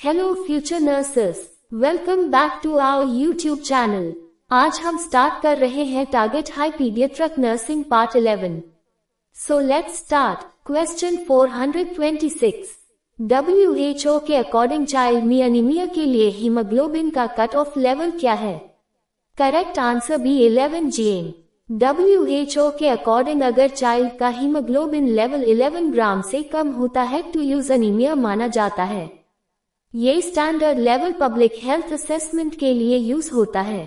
Hello future nurses, welcome back to our YouTube channel. आज हम start कर रहे हैं target high paediatric nursing part 11। So let's start. Question 426। WHO के according child में anaemia के लिए हीमोग्लोबिन का कट ऑफ लेवल क्या है? Correct answer B 11 GM। WHO के अकॉर्डिंग अगर चाइल्ड का हीमोग्लोबिन लेवल 11 ग्राम से कम होता है तो यूज एनीमिया माना जाता है। ये standard level public health assessment के लिए यूज होता है।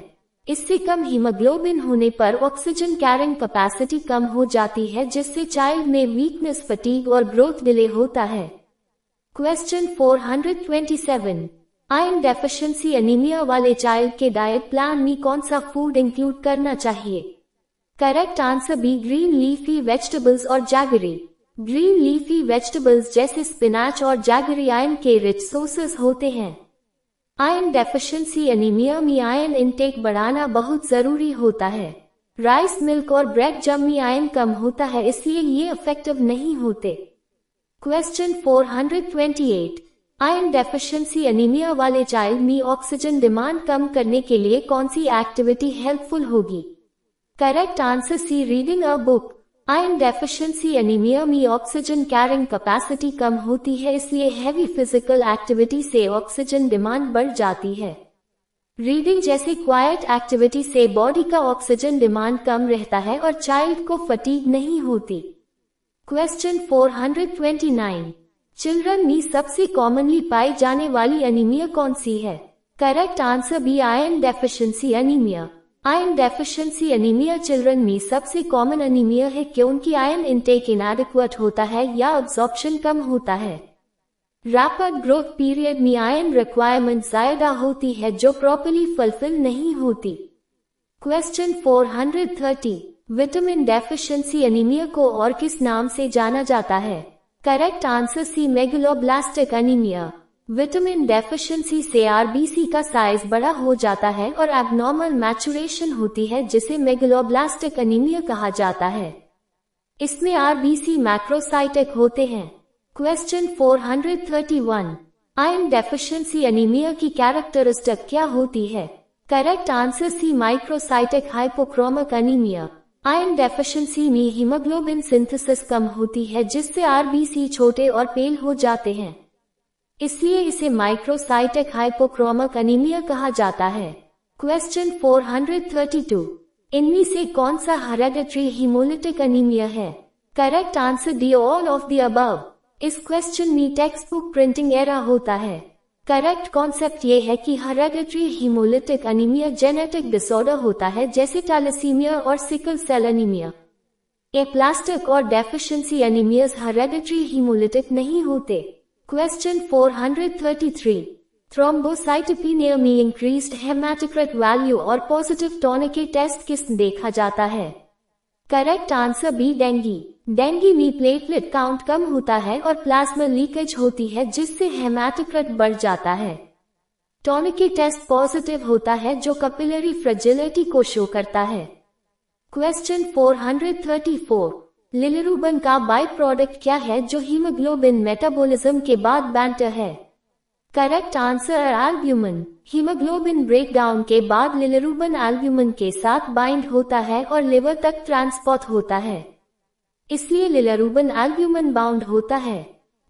इससे कम हीमोग्लोबिन होने पर ऑक्सीजन कैरिंग कैपेसिटी कम हो जाती है, जिससे चाइल्ड में वीकनेस, फटीग और ग्रोथ डिले होता है। क्वेश्चन 427। आयरन डेफिशिएंसी एनीमिया वाले चाइल्ड के डाइट प्लान में कौन सा फूड इंक्लूड करना चाहिए? Correct answer B green leafy vegetables और जैगरी। ग्रीन लीफी वेजिटेबल्स जैसे स्पिनाच और जैगरी आयरन के रिच सोर्सेस होते हैं। आयरन डेफिशिएंसी एनीमिया में आयरन इनटेक बढ़ाना बहुत जरूरी होता है। राइस, मिल्क और ब्रेड जम में आयरन कम होता है, इसलिए ये इफेक्टिव नहीं होते। क्वेश्चन 428। आयरन डेफिशिएंसी एनीमिया वाले चाइल्ड में ऑक्सीजन डिमांड कम करने के लिए कौन सी एक्टिविटी हेल्पफुल होगी? Correct answer C reading a book. Iron deficiency anaemia में ऑक्सीजन कैरिंग कैपेसिटी कम होती है, इसलिए हैवी फिजिकल एक्टिविटी से ऑक्सीजन डिमांड बढ़ जाती है। रीडिंग जैसी क्वाइट एक्टिविटी से बॉडी का ऑक्सीजन डिमांड कम रहता है और चाइल्ड को फटीग नहीं होती। क्वेश्चन 429। चिल्ड्रन में सबसे कॉमनली पाई जाने वाली एनीमिया कौन सी है? Correct answer B iron deficiency anaemia. Iron deficiency anaemia children में सबसे कॉमन एनीमिया है क्योंकि आयरन इनटेक इनएडिक्वेट होता है या अब्जॉर्प्शन कम होता है। रैपिड ग्रोथ पीरियड में आयरन रिक्वायरमेंट ज्यादा होती है जो प्रॉपर्ली फुलफिल नहीं होती। क्वेश्चन 430। विटामिन डेफिशिएंसी एनीमिया को और किस नाम से जाना जाता है? Correct answer C megaloblastic anaemia. Vitamin deficiency से आरबीसी का साइज बड़ा हो जाता है और एबनॉर्मल मैचुरेशन होती है, जिसे मेगलोब्लास्टिक एनीमिया कहा जाता है। इसमें आरबीसी मैक्रोसाइटिक होते हैं। क्वेश्चन 431। आयरन डेफिशिएंसी एनीमिया की कैरेक्टरिस्टिक क्या होती है? Correct answer C microcytic hypochromic anaemia. Iron deficiency में हीमोग्लोबिन सिंथेसिस कम होती है, जिससे आरबीसी छोटे और पेल हो जाते हैं, इसलिए इसे माइक्रोसाइटिक हाइपोक्रोमिक एनीमिया कहा जाता है। क्वेश्चन 432। इनमें से कौन सा हेरेडिटरी हीमोलिटिक एनीमिया है? Correct answer D all of the above. इस क्वेश्चन में टेक्स्ट बुक प्रिंटिंग एरर होता है। करेक्ट कॉन्सेप्ट ये है कि hereditary haemolytic anaemia genetic disorder होता है, जैसे थैलेसीमिया और सिकल सेल एनीमिया। एप्लास्टिक और डेफिशिएंसी एनीमियाज हेरेडिटरी हीमोलिटिक नहीं होते। क्वेश्चन 433। थ्रोम्बोसाइटोपेनिया में इंक्रीज्ड हेमाटोक्रिट वैल्यू और पॉजिटिव टॉर्निकेट टेस्ट किस देखा जाता है? Correct answer B dengue. Dinghy में प्लेटलेट काउंट कम होता है और प्लाज्मा लीकेज होती है, जिससे हेमाटोक्रिट बढ़ जाता है। टॉर्निकेट टेस्ट पॉजिटिव होता है, जो कैपिलरी फ्रेजिलिटी को शो करता है। क्वेश्चन 434। लिलिरुबिन का बाई प्रोडक्ट क्या है जो हीमोग्लोबिन मेटाबॉलिज्म के बाद बैंटर है? Correct answer albumin. Haemoglobin breakdown के बाद लिलिरुबिन एल्ब्यूमिन के साथ बाइंड होता है और लिवर तक ट्रांसपोर्ट होता है, इसलिए लिलिरुबिन एल्ब्यूमिन बाउंड होता है।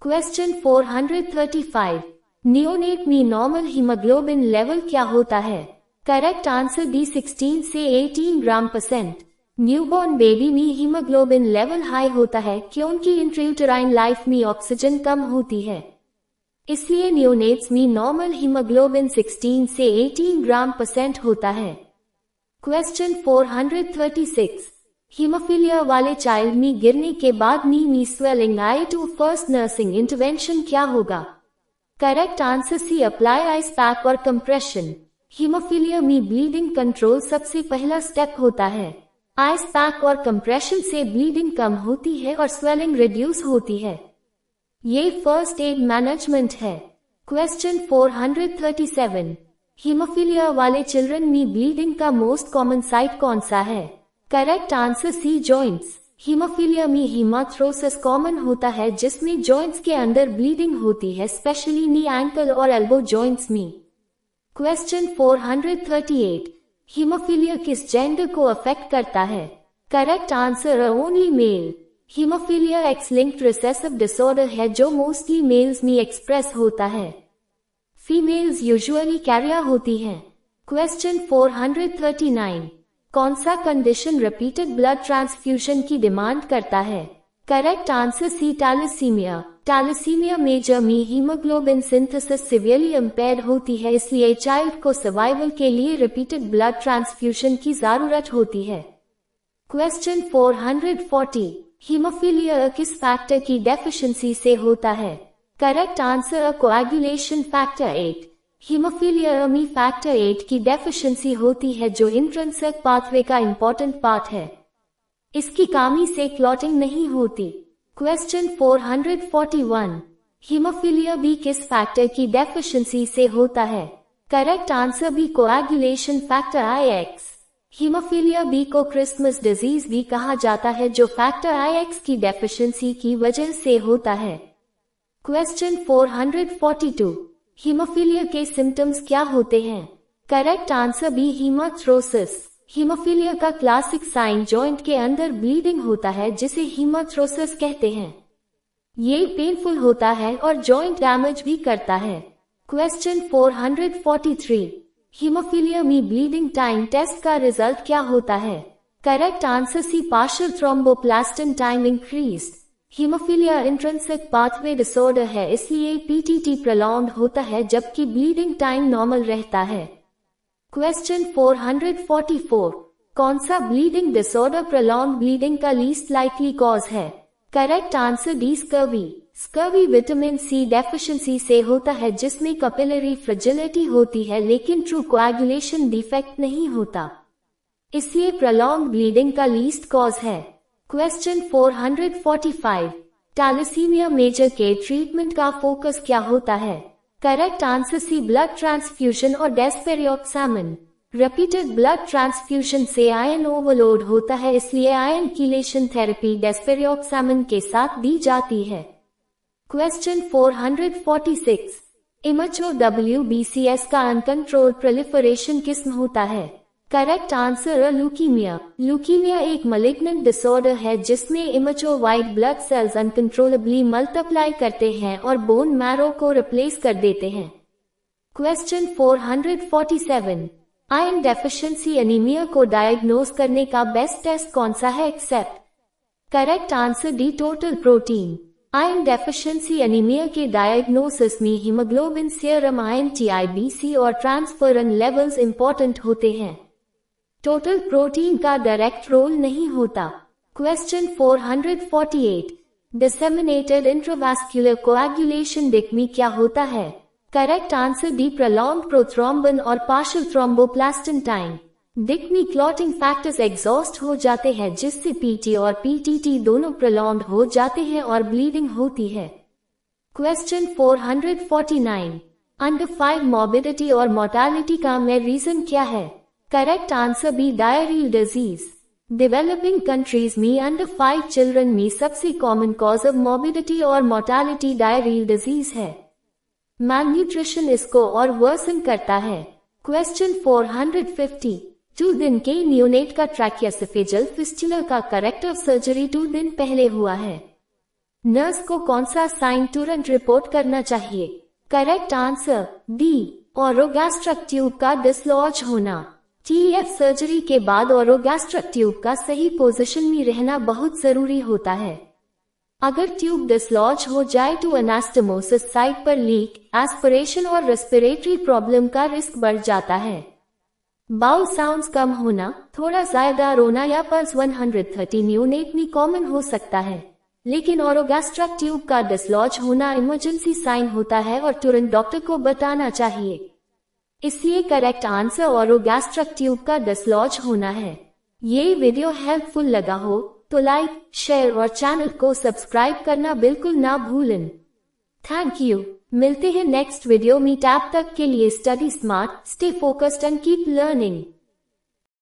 क्वेश्चन 435। नियोनेट में नॉर्मल हीमोग्लोबिन लेवल क्या होता है? करेक्ट आंसर डी 16 से 18 ग्राम %। न्यूबॉर्न बेबी में हीमोग्लोबिन लेवल हाई होता है क्योंकि इंट्रायूटेराइन लाइफ में ऑक्सीजन कम होती है, इसलिए नियोनेट्स में नॉर्मल हीमोग्लोबिन 16 से 18 ग्राम % होता है। क्वेश्चन 436। हीमोफीलिया वाले चाइल्ड में गिरने के बाद नी में स्वेलिंग आए तो फर्स्ट नर्सिंग इंटरवेंशन क्या होगा? Correct answer C apply ice pack और कंप्रेशन। हीमोफीलिया में ब्लीडिंग कंट्रोल सबसे पहला स्टेप होता है। आइस पैक और कंप्रेशन से ब्लीडिंग कम होती है और स्वेलिंग रिड्यूस होती है। ये फर्स्ट एड मैनेजमेंट है। क्वेश्चन 437। हीमोफीलिया वाले चिल्ड्रन में ब्लीडिंग का मोस्ट कॉमन साइट कौन सा है? Correct answer C joints. Haemophilia में हीमाथ्रोसिस कॉमन होता है जिसमें जॉइंट्स के अंदर ब्लीडिंग होती है, स्पेशली नी, एंकल और एल्बो जॉइंट्स में। क्वेश्चन 438, हीमोफीलिया किस जेंडर को अफेक्ट करता है? Correct answer, only mail. Haemophilia x linked recessive disorder है जो मोस्टली मेल्स में एक्सप्रेस होता है। फीमेल्स यूजुअली कैरियर होती हैं। क्वेश्चन 439, कौन सा कंडीशन रिपीटेड ब्लड ट्रांसफ्यूजन की डिमांड करता है? Correct answer C, thalassaemia. Thalassaemia major में हीमोग्लोबिन सिंथेसिस सिवियरली इम्पेयर्ड होती है, इसलिए चाइल्ड को सर्वाइवल के लिए रिपीटेड ब्लड ट्रांसफ्यूजन की जरूरत होती है। क्वेश्चन 440, हीमोफीलिया किस फैक्टर की डेफिशिएंसी से होता है? Correct answer, coagulation factor 8। Haemophilia में फैक्टर 8 की डेफिशिएंसी होती है जो इंट्रिंसिक पाथवे का इंपॉर्टेंट पार्ट है। इसकी कमी से क्लॉटिंग नहीं होती। क्वेश्चन 441, हीमोफीलिया बी किस फैक्टर की डेफिशिएंसी से होता है? Correct answer B, coagulation factor IX। Haemophilia B को क्रिसमस डिजीज भी कहा जाता है जो फैक्टर IX की डेफिशिएंसी की वजह से होता है। क्वेश्चन 442, हीमोफीलिया के सिम्टम्स क्या होते हैं? Correct answer b, haemarthrosis. Haemophilia का क्लासिक साइन जॉइंट के अंदर ब्लीडिंग होता है जिसे हीमाथ्रोसिस कहते हैं। ये पेनफुल होता है और जॉइंट डैमेज भी करता है। क्वेश्चन 443, हीमोफीलिया में ब्लीडिंग टाइम टेस्ट का रिजल्ट क्या होता है? Correct answer C, partial thromboplastin time increased. Haemophilia intrinsic pathway disorder है, इसलिए PTT प्रोलॉन्ग्ड होता है जबकि ब्लीडिंग टाइम नॉर्मल रहता है। क्वेश्चन 444, कौन सा ब्लीडिंग डिसऑर्डर प्रोलॉन्ग्ड ब्लीडिंग का लीस्ट लाइकली कॉज है? Correct answer D, scurvy. Scurvy vitamin C deficiency से होता है जिसमें कैपिलरी फ्रेजिलिटी होती है लेकिन ट्रू कोएगुलेशन डिफेक्ट नहीं होता, इसलिए प्रोलॉन्ग्ड ब्लीडिंग का लीस्ट कॉज है। क्वेश्चन 445, थैलेसीमिया मेजर के ट्रीटमेंट का फोकस क्या होता है? Correct answer C, blood transfusion और डेस्पेरियोक्सामिन। रिपीटेड ब्लड ट्रांसफ्यूजन से आयरन ओवरलोड होता है, इसलिए आयरन कीलेशन थेरेपी डेस्पेरियोक्सामिन के साथ दी जाती है। क्वेश्चन 446, इमेच्योर WBCS का अनकंट्रोल्ड प्रोलिफरेशन किस्म होता है? Correct answer, leukaemia. ल्यूकीमिया एक मलिग्नेंट डिसऑर्डर है जिसमें immature white blood cells uncontrollably multiply करते हैं और बोन मैरो को रिप्लेस कर देते हैं। क्वेश्चन 447, आयरन डेफिशिएंसी एनीमिया को डायग्नोज करने का बेस्ट टेस्ट कौन सा है? Except. Correct answer D, total protein. Iron deficiency anaemia के डायग्नोसिस में हीमोग्लोबिन, सीरम आयरन, TIBC और ट्रांसफरन लेवल्स इंपॉर्टेंट होते हैं। टोटल प्रोटीन का डायरेक्ट रोल नहीं होता। Question 448, disseminated intravascular coagulation DIC में क्या होता है? Correct answer D, prolonged prothrombin और पार्शियल थ्रोम्बोप्लास्टिन टाइम। डिक में क्लॉटिंग फैक्टर्स एग्जॉस्ट हो जाते हैं जिससे PT और PTT दोनों प्रोलॉन्ग्ड हो जाते हैं और ब्लीडिंग होती है। क्वेश्चन 449, अंडर 5 मॉर्बिडिटी और मोर्टालिटी का मेन रीजन क्या है? Correct answer B, diarrhoeal disease. Developing countries में अंडर 5 चिल्ड्रन में सबसे कॉमन कॉज ऑफ मॉर्बिडिटी और मोर्टालिटी डायरियल डिजीज है। मैलन्यूट्रिशन इसको और वर्सन करता है। क्वेश्चन 450, 2 दिन के न्यूनेट का ट्रैकियोसेफेजल फिस्टुला का करेक्टिव सर्जरी 2 दिन पहले हुआ है। नर्स को कौन सा साइन तुरंत रिपोर्ट करना चाहिए? करेक्ट आंसर डी, ओरोगैस्ट्रिक ट्यूब का डिसलॉज होना। TF सर्जरी के बाद ओरोगैस्ट्रिक ट्यूब का सही पोजीशन में रहना बहुत जरूरी होता है। अगर ट्यूब डिसलॉज हो जाए तो एनास्टमोसिस, साइट पर लीक, एस्पिरेशन और रेस्पिरेटरी प्रॉब्लम का रिस्क बढ़ जाता है। बाउल साउंड्स कम होना, थोड़ा ज्यादा रोना या पल्स 130 न्यूनेट में कॉमन हो सकता है, लेकिन ओरोगैस्ट्रिक ट्यूब का डिसलॉज होना इमरजेंसी साइन होता है और तुरंत डॉक्टर को बताना चाहिए। इसलिए करेक्ट आंसर ओरोगैस्ट्रिक ट्यूब का डिसलॉज होना है। ये वीडियो हेल्पफुल लगा हो तो लाइक, शेयर और चैनल को सब्सक्राइब करना बिल्कुल ना भूलें। Thank you. मिलते हैं नेक्स्ट वीडियो में। तब तक के लिए study smart, stay focused and keep learning.